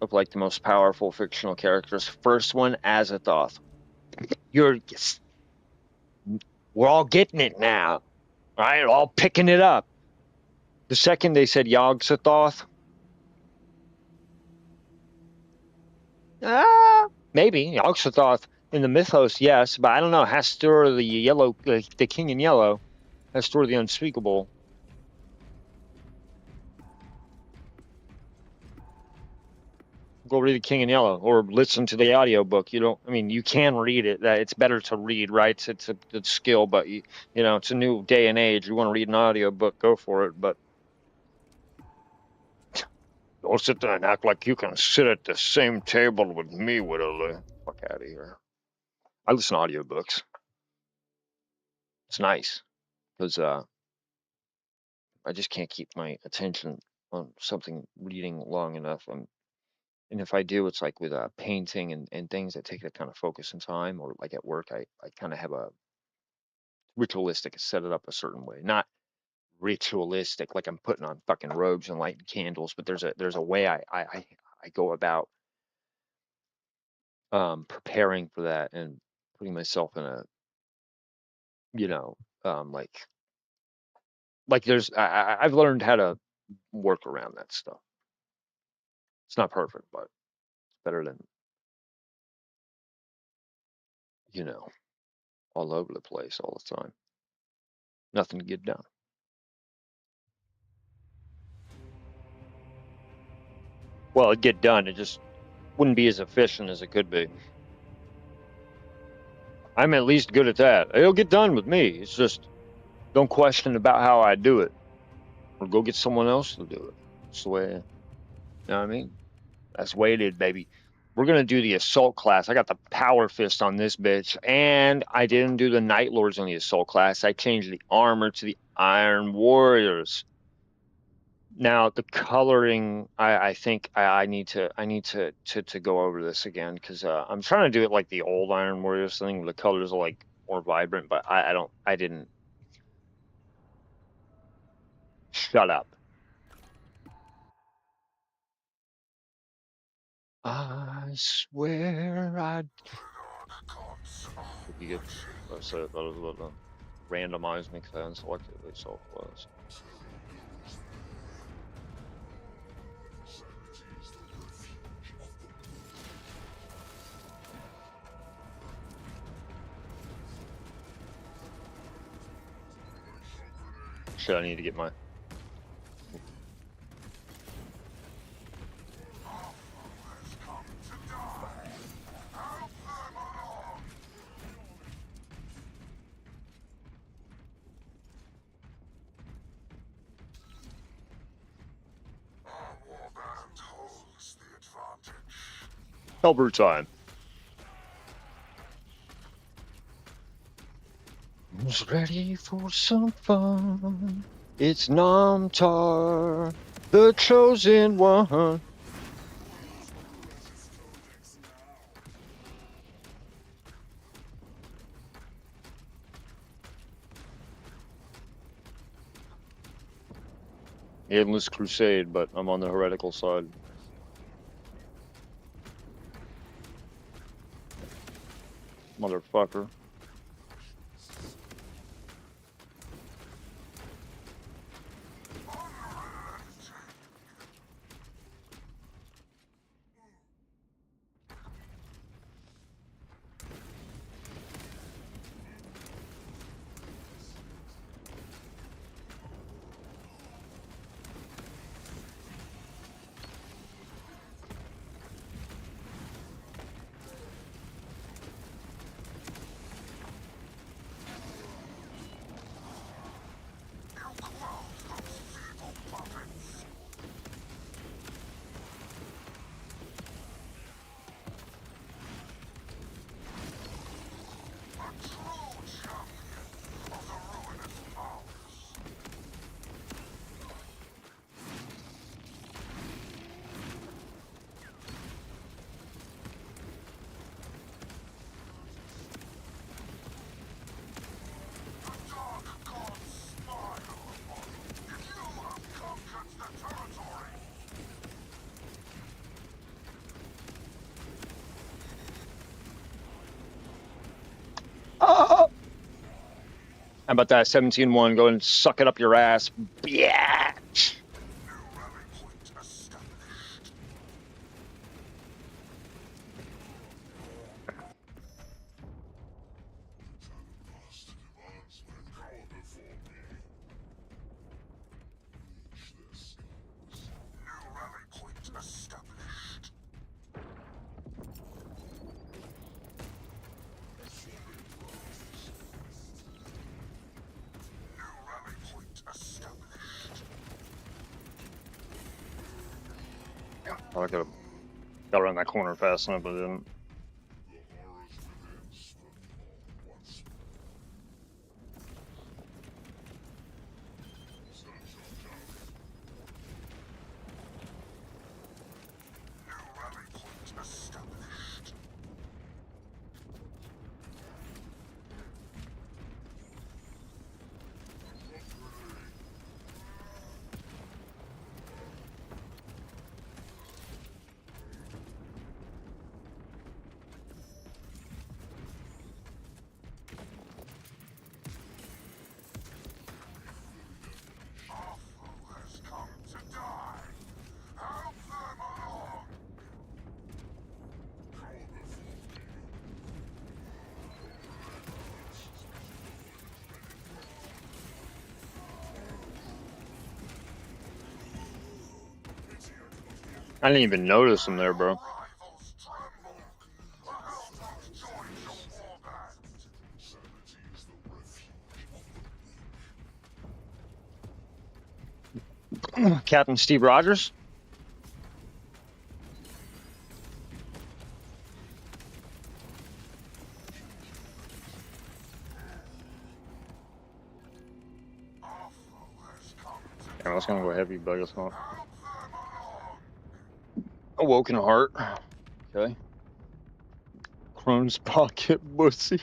of like the most powerful fictional characters. First one, Azathoth. We're all getting it now, right? All picking it up. The second they said Yog-Sothoth. Maybe Yog-Sothoth in the mythos, yes, but I don't know. Hastur the yellow, the king in yellow, Hastur the unspeakable. Go read The King in Yellow or listen to the audiobook. You don't, I mean, you can read it. That it's better to read, right? It's a skill, but you know, it's a new day and age. You want to read an audiobook, go for it. But don't sit there and act like you can sit at the same table with me, Whittler. Fuck out of here. I listen to audiobooks. It's nice because I just can't keep my attention on something reading long enough. And if I do, it's like with painting and things that take that kind of focus and time, or like at work, I kind of have a ritualistic, set it up a certain way. Not ritualistic, like I'm putting on fucking robes and lighting candles, but there's a way I go about preparing for that and putting myself in a, you know, like there's I've learned how to work around that stuff. It's not perfect, but it's better than, you know, all over the place all the time. Nothing to get done. Well, it'd get done. It just wouldn't be as efficient as it could be. I'm at least good at that. It'll get done with me. It's just don't question about how I do it, or go get someone else to do it. It's the way, you know what I mean? That's weighted, baby. We're gonna do the assault class. I got the power fist on this bitch, and I didn't do the Night Lords on the assault class. I changed the armor to the Iron Warriors. Now the coloring, I think I need to go over this again because I'm trying to do it like the old Iron Warriors thing. Where the colors are like more vibrant, but I didn't. Shut up. I swear I. If you get, I said that was what the randomized mix and selectively so close. Shit, I need to get my. Helper time. Who's ready for some fun? It's Namtar, the chosen one. Endless Crusade, but I'm on the heretical side. Motherfucker. Oh! How about that 17-1? Go and suck it up your ass. Bitch! I could have got around that corner fast enough, but I didn't. The horrors within spun all once more. Sunshine down. New rally point established. Our foe has come to die. Help them along. Cover for me. I didn't even notice him there, bro. Rivals tremble. A hellbolt joins your warband. Sanity is the refuge of the weak. Captain Steve Rogers. Our foe has come to Yeah, I was gonna go heavy, but I guess not. help them along. Awoken heart. Okay. Crone's pocket pussy.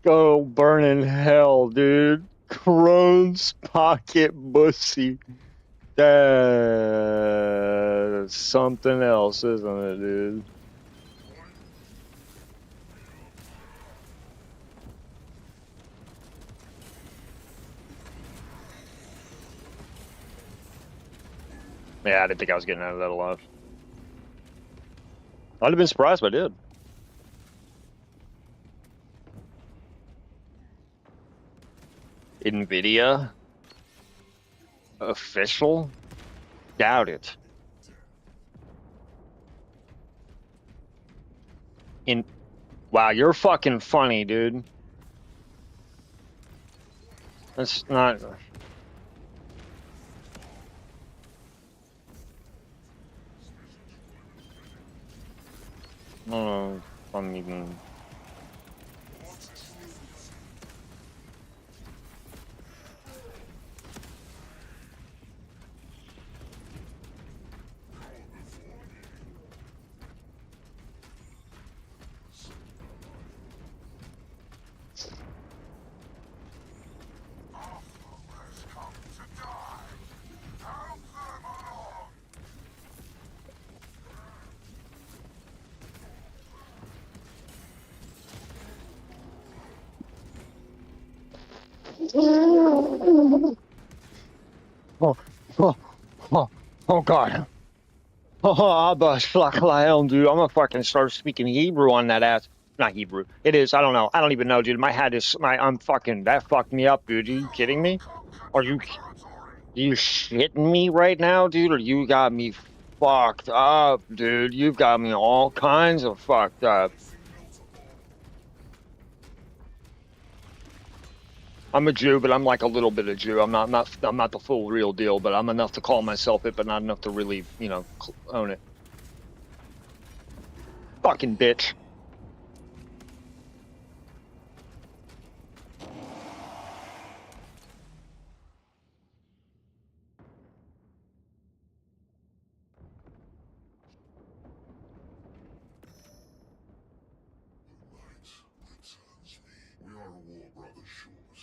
Go burn in hell, dude. Crone's pocket pussy. That's something else, isn't it, dude? Yeah, I didn't think I was getting out of that alive. I'd have been surprised if I did. NVIDIA? Official? Doubt it. Wow, you're fucking funny, dude. That's not. I don't know if I'm even. Our foe has come to die. Help them along. Oh, oh, oh, oh God. Oh, Abba, Shlachalael, dude. I'm gonna fucking start speaking Hebrew on that ass. Not Hebrew. It is. I don't know. I don't even know, dude. My head is. I'm fucking. That fucked me up, dude. Are you kidding me? Are you? You shitting me right now, dude? Or you got me fucked up, dude? You've got me all kinds of fucked up. I'm a Jew, but I'm like a little bit of Jew. I'm not the full real deal, but I'm enough to call myself it, but not enough to really, own it. Fucking bitch. The light returns me. We are a war brother short.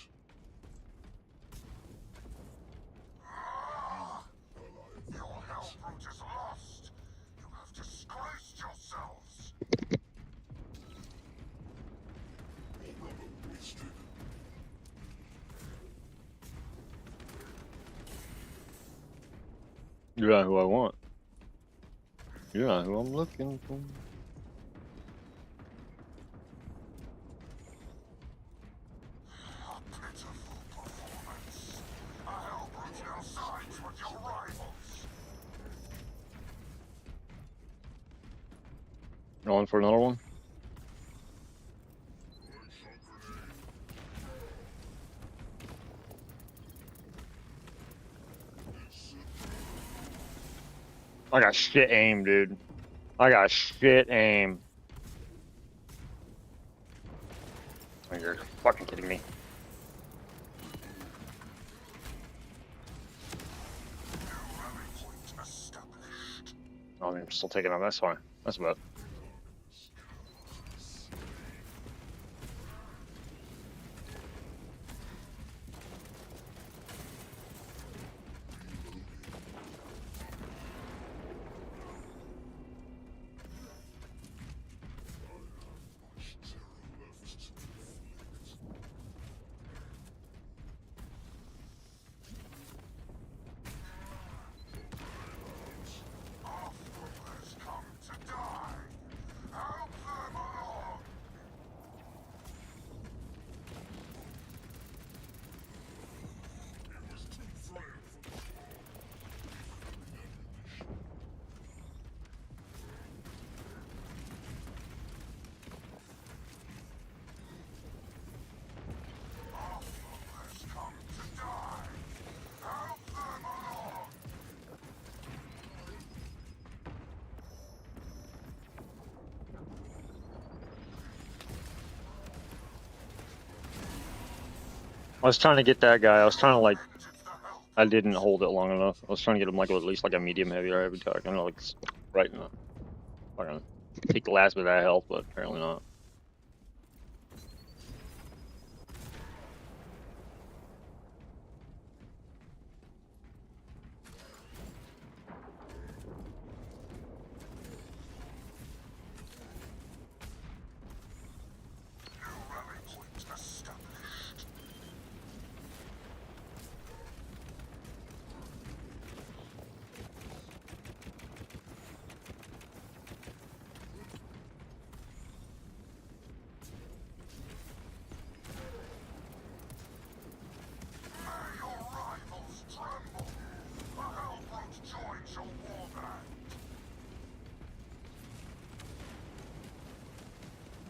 Your hellbrute is lost. You have disgraced yourselves. War brother wasted. You're not who I want. You're not who I'm looking for. A pitiful performance. A hellbrute now sides with your rivals. On for another one? I got shit aim, dude. I got shit aim. Oh, you're fucking kidding me. Oh, I'm still taking on. That's fine. That's about. I was trying to get that guy. I was trying to like. I didn't hold it long enough. I was trying to get him like at least like a medium heavy or heavy attack. I know like right now. Fucking take the last bit of that health, but apparently not.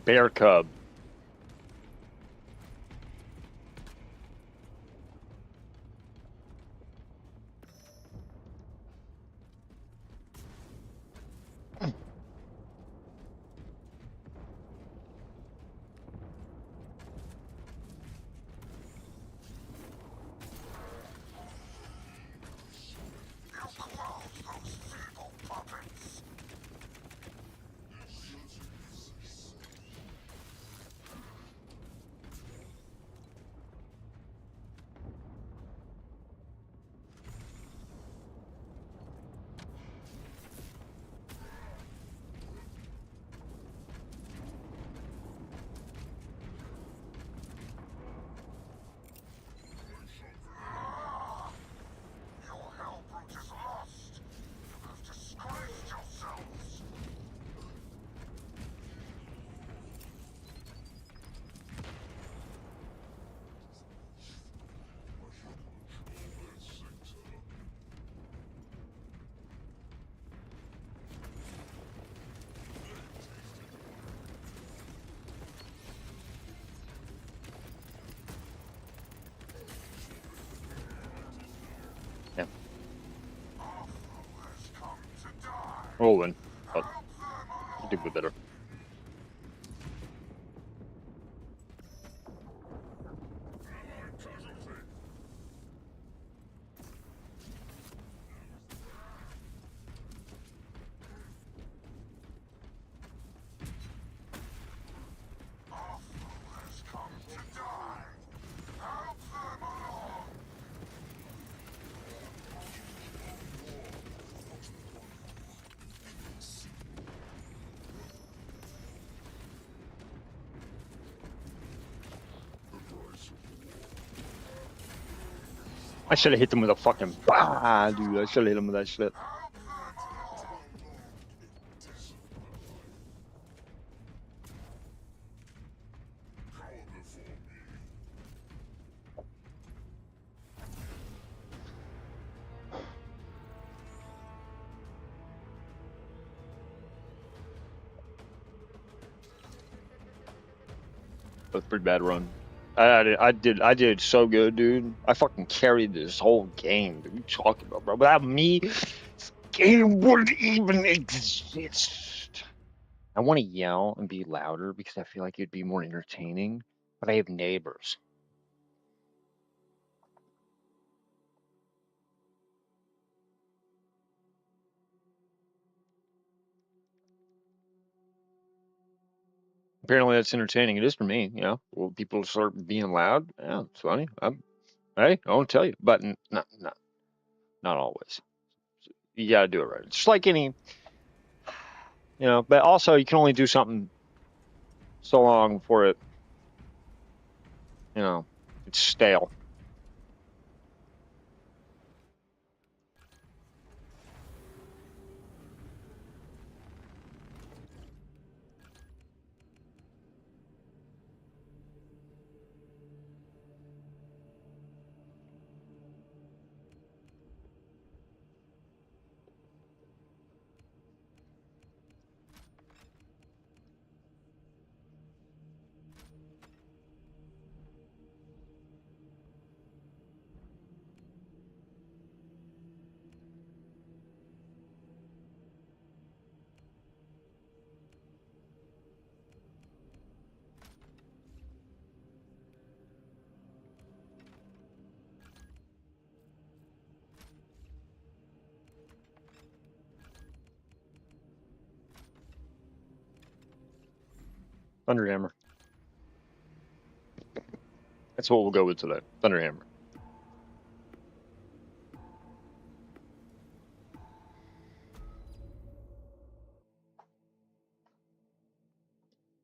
Bear cub. Yeah. Rolling. But you did a bit better. I should have hit them with a fucking bah, dude. I should have hit him with that shit. That's a pretty bad run. I did so good, dude. I fucking carried this whole game. What are you talking about, bro? Without me, this game would even exist. I want to yell and be louder because I feel like it'd be more entertaining, but I have neighbors. Apparently, that's entertaining. It is for me, you know. Well, people start being loud. Yeah, it's funny. Hey, I won't tell you, but not always. You got to do it right. It's just like any, you know. But also, you can only do something so long before it, you know, it's stale. Thunderhammer. That's what we'll go with today. Thunderhammer.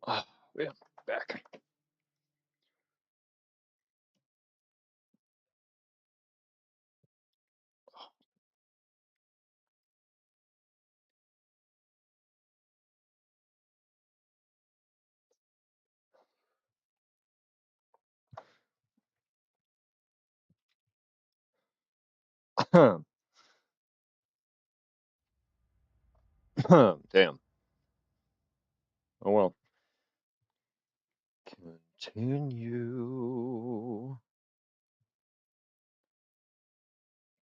Oh, yeah, back. Damn. Oh well. Continue.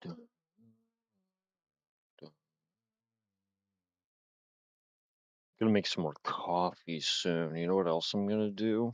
Dun, dun. Gonna make some more coffee soon. You know what else I'm gonna do?